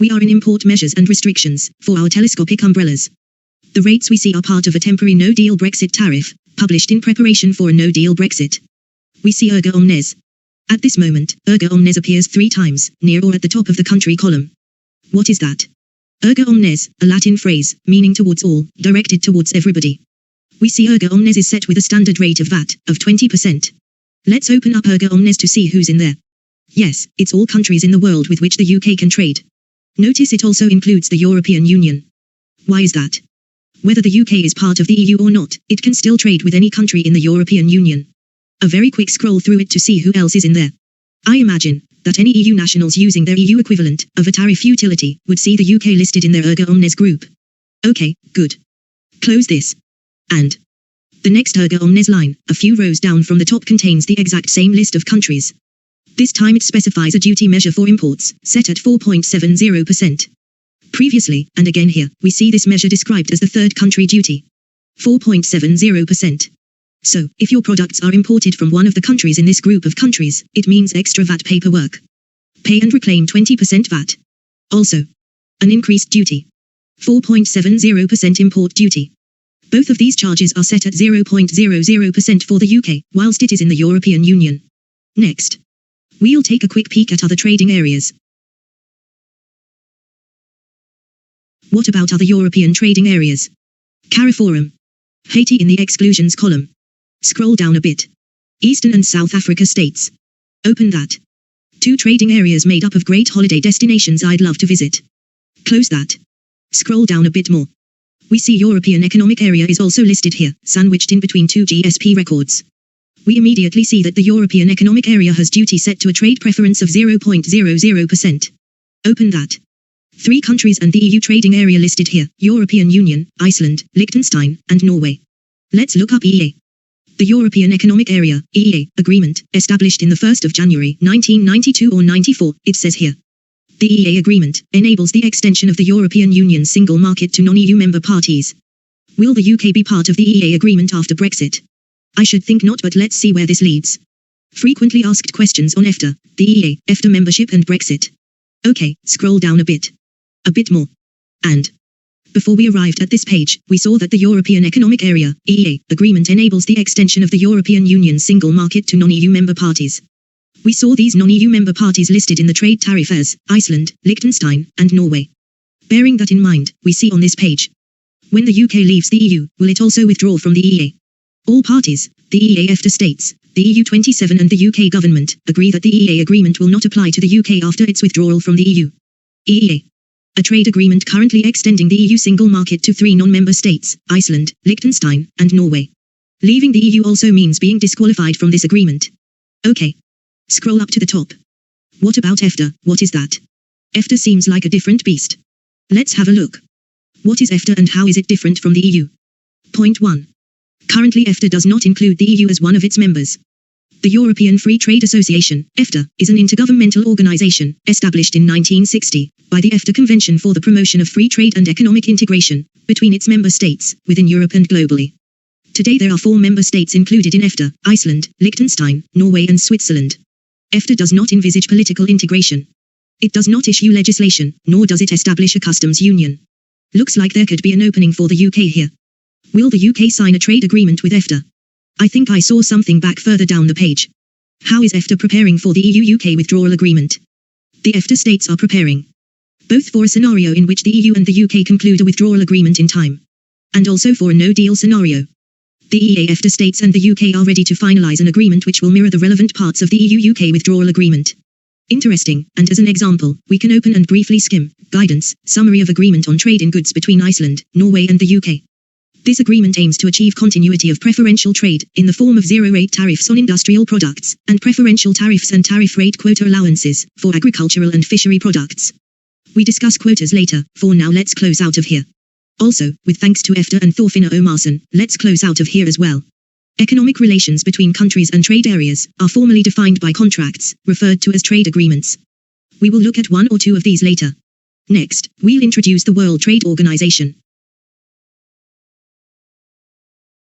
We are in import measures and restrictions for our telescopic umbrellas. The rates we see are part of a temporary no-deal Brexit tariff, published in preparation for a no-deal Brexit. We see erga omnes. At this moment, erga omnes appears 3 times, near or at the top of the country column. What is that? Erga omnes, a Latin phrase, meaning towards all, directed towards everybody. We see erga omnes is set with a standard rate of VAT, of 20%. Let's open up erga omnes to see who's in there. Yes, it's all countries in the world with which the UK can trade. Notice it also includes the European Union. Why is that? Whether the UK is part of the EU or not, it can still trade with any country in the European Union. A very quick scroll through it to see who else is in there. I imagine that any EU nationals using their EU equivalent of a tariff utility would see the UK listed in their erga omnes group. Okay, good. Close this. And the next erga omnes line, a few rows down from the top, contains the exact same list of countries. This time it specifies a duty measure for imports, set at 4.70%. Previously, and again here, we see this measure described as the third country duty. 4.70%. So, if your products are imported from one of the countries in this group of countries, it means extra VAT paperwork. Pay and reclaim 20% VAT. Also, an increased duty. 4.70% import duty. Both of these charges are set at 0.00% for the UK, whilst it is in the European Union. Next, we'll take a quick peek at other trading areas. What about other European trading areas? CARIFORUM. Haiti in the exclusions column. Scroll down a bit. Eastern and South Africa states. Open that. 2 trading areas made up of great holiday destinations I'd love to visit. Close that. Scroll down a bit more. We see European Economic Area is also listed here, sandwiched in between 2 GSP records. We immediately see that the European Economic Area has duty set to a trade preference of 0.00%. Open that. 3 countries and the EU trading area listed here: European Union, Iceland, Liechtenstein, and Norway. Let's look up EEA. The European Economic Area, EEA, agreement, established in the 1st of January 1992 or 94, it says here. The EEA agreement enables the extension of the European Union's single market to non-EU member parties. Will the UK be part of the EEA agreement after Brexit? I should think not, but let's see where this leads. Frequently asked questions on EFTA, the EEA, EFTA membership and Brexit. Okay, scroll down a bit. A bit more. And before we arrived at this page, we saw that the European Economic Area, EEA, agreement enables the extension of the European Union's single market to non-EU member parties. We saw these non-EU member parties listed in the trade tariff as Iceland, Liechtenstein, and Norway. Bearing that in mind, we see on this page. When the UK leaves the EU, will it also withdraw from the EEA? All parties, the EEA EFTA states, the EU 27 and the UK government, agree that the EEA agreement will not apply to the UK after its withdrawal from the EU. EEA. A trade agreement currently extending the EU single market to 3 non-member states, Iceland, Liechtenstein, and Norway. Leaving the EU also means being disqualified from this agreement. Okay. Scroll up to the top. What about EFTA? What is that? EFTA seems like a different beast. Let's have a look. What is EFTA and how is it different from the EU? Point 1. Currently EFTA does not include the EU as one of its members. The European Free Trade Association, EFTA, is an intergovernmental organization, established in 1960, by the EFTA Convention for the Promotion of Free Trade and Economic Integration, between its member states, within Europe and globally. Today there are 4 member states included in EFTA: Iceland, Liechtenstein, Norway and Switzerland. EFTA does not envisage political integration. It does not issue legislation, nor does it establish a customs union. Looks like there could be an opening for the UK here. Will the UK sign a trade agreement with EFTA? I think I saw something back further down the page. How is EFTA preparing for the EU-UK withdrawal agreement? The EFTA states are preparing both for a scenario in which the EU and the UK conclude a withdrawal agreement in time, and also for a no-deal scenario. The EEA EFTA states and the UK are ready to finalise an agreement which will mirror the relevant parts of the EU-UK withdrawal agreement. Interesting, and as an example, we can open and briefly skim, guidance, summary of agreement on trade in goods between Iceland, Norway and the UK. This agreement aims to achieve continuity of preferential trade, in the form of zero-rate tariffs on industrial products, and preferential tariffs and tariff rate quota allowances, for agricultural and fishery products. We discuss quotas later, for now let's close out of here. Also, with thanks to EFTA and Thorfinn Omarsson, let's close out of here as well. Economic relations between countries and trade areas, are formally defined by contracts, referred to as trade agreements. We will look at 1 or 2 of these later. Next, we'll introduce the World Trade Organization.